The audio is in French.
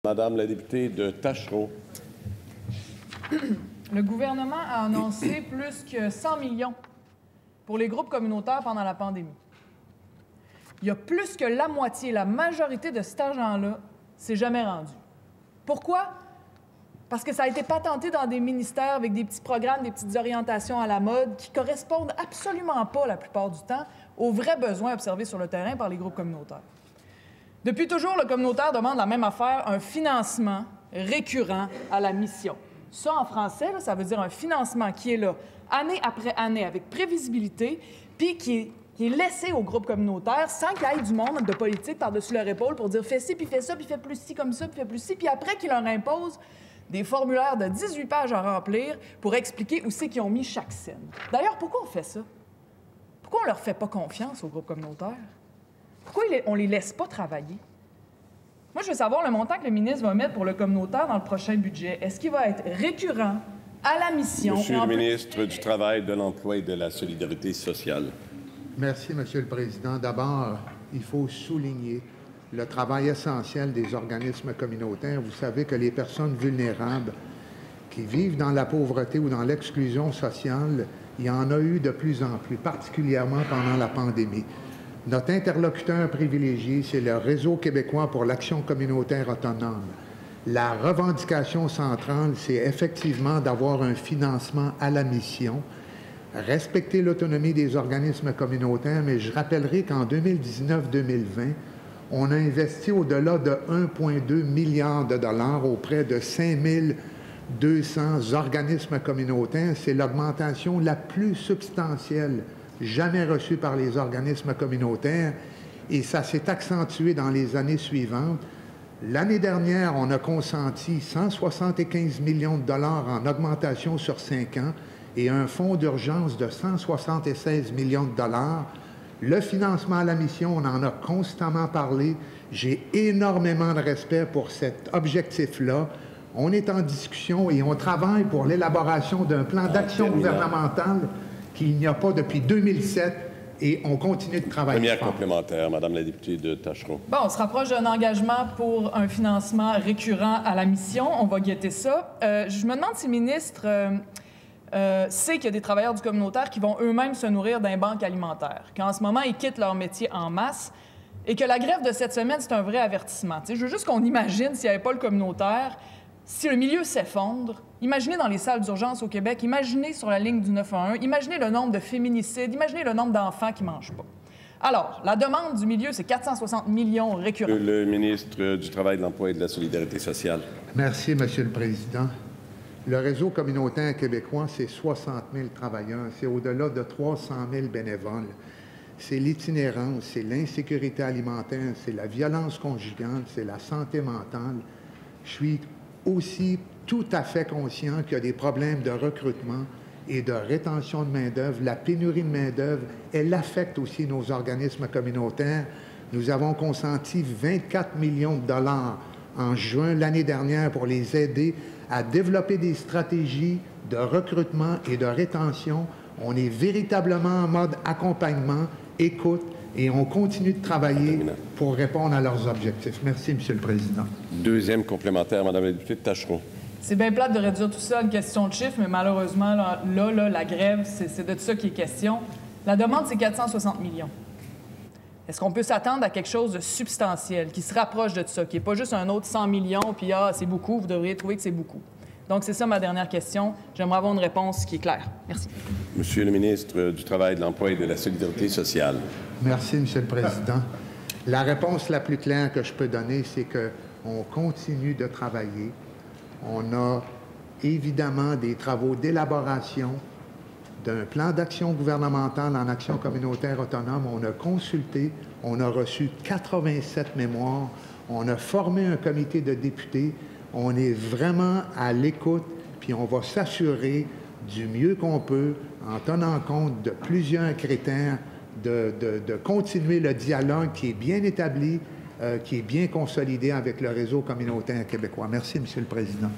Madame la députée de Tachereau. Le gouvernement a annoncé plus que 100 millions pour les groupes communautaires pendant la pandémie. Il y a plus que la moitié, la majorité de cet argent-là, s'est jamais rendu. Pourquoi? Parce que ça a été patenté dans des ministères avec des petits programmes, des petites orientations à la mode qui correspondent absolument pas, la plupart du temps, aux vrais besoins observés sur le terrain par les groupes communautaires. Depuis toujours, le communautaire demande la même affaire, un financement récurrent à la mission. Ça, en français, là, ça veut dire un financement qui est là année après année avec prévisibilité, puis qui est laissé aux groupes communautaires sans qu'il y ait du monde de politique par-dessus leur épaule pour dire « fais ci, puis fais ça, puis fais plus ci comme ça, puis fais plus ci », puis après qu'ils leur imposent des formulaires de 18 pages à remplir pour expliquer où c'est qu'ils ont mis chaque scène. D'ailleurs, pourquoi on fait ça? Pourquoi on leur fait pas confiance aux groupes communautaires? Pourquoi on les laisse pas travailler? Moi, je veux savoir le montant que le ministre va mettre pour le communautaire dans le prochain budget. Est-ce qu'il va être récurrent à la mission? Monsieur le ministre du Travail, de l'Emploi et de la Solidarité sociale. Merci, Monsieur le Président. D'abord, il faut souligner le travail essentiel des organismes communautaires. Vous savez que les personnes vulnérables qui vivent dans la pauvreté ou dans l'exclusion sociale, il y en a eu de plus en plus, particulièrement pendant la pandémie. Notre interlocuteur privilégié, c'est le Réseau québécois pour l'action communautaire autonome. La revendication centrale, c'est effectivement d'avoir un financement à la mission, respecter l'autonomie des organismes communautaires, mais je rappellerai qu'en 2019-2020, on a investi au-delà de 1,2 milliard de dollars auprès de 5200 organismes communautaires. C'est l'augmentation la plus substantielle jamais reçue par les organismes communautaires et ça s'est accentué dans les années suivantes. L'année dernière, on a consenti 175 millions de dollars en augmentation sur 5 ans et un fonds d'urgence de 176 millions de dollars. Le financement à la mission, on en a constamment parlé. J'ai énormément de respect pour cet objectif-là. On est en discussion et on travaille pour l'élaboration d'un plan d'action gouvernemental qu'il n'y a pas depuis 2007 et on continue de travailler. Première complémentaire, Madame la députée de Tachereau. Bon, on se rapproche d'un engagement pour un financement récurrent à la mission. On va guetter ça. Je me demande si le ministre sait qu'il y a des travailleurs du communautaire qui vont eux-mêmes se nourrir d'un banque alimentaire, qu'en ce moment, ils quittent leur métier en masse et que la grève de cette semaine, c'est un vrai avertissement. Je veux juste qu'on imagine, s'il n'y avait pas le communautaire, si le milieu s'effondre, imaginez dans les salles d'urgence au Québec, imaginez sur la ligne du 911, imaginez le nombre de féminicides, imaginez le nombre d'enfants qui ne mangent pas. Alors, la demande du milieu, c'est 460 millions récurrents. Le ministre du Travail, de l'Emploi et de la Solidarité sociale. Merci, Monsieur le Président. Le réseau communautaire québécois, c'est 60 000 travailleurs, c'est au-delà de 300 000 bénévoles. C'est l'itinérance, c'est l'insécurité alimentaire, c'est la violence conjugale, c'est la santé mentale. Je suis aussi tout à fait conscient qu'il y a des problèmes de recrutement et de rétention de main-d'œuvre. La pénurie de main-d'œuvre, elle affecte aussi nos organismes communautaires. Nous avons consenti 24 millions de dollars en juin l'année dernière pour les aider à développer des stratégies de recrutement et de rétention. On est véritablement en mode accompagnement, écoute, et on continue de travailler pour répondre à leurs objectifs. Merci, Monsieur le Président. Deuxième complémentaire, Madame la députée de Tachereau. C'est bien plate de réduire tout ça à une question de chiffres, mais malheureusement, là, la grève, c'est de ça qui est question. La demande, c'est 460 millions. Est-ce qu'on peut s'attendre à quelque chose de substantiel, qui se rapproche de ça, qui n'est pas juste un autre 100 millions, puis c'est beaucoup, vous devriez trouver que c'est beaucoup. Donc, c'est ça ma dernière question. J'aimerais avoir une réponse qui est claire. Merci. Monsieur le ministre du Travail, de l'Emploi et de la Solidarité sociale. Merci, Monsieur le Président. La réponse la plus claire que je peux donner, c'est qu'on continue de travailler. On a évidemment des travaux d'élaboration d'un plan d'action gouvernemental en action communautaire autonome. On a consulté, on a reçu 87 mémoires, on a formé un comité de députés. On est vraiment à l'écoute, puis on va s'assurer du mieux qu'on peut, en tenant compte de plusieurs critères, de continuer le dialogue qui est bien établi, qui est bien consolidé avec le réseau communautaire québécois. Merci, Monsieur le Président.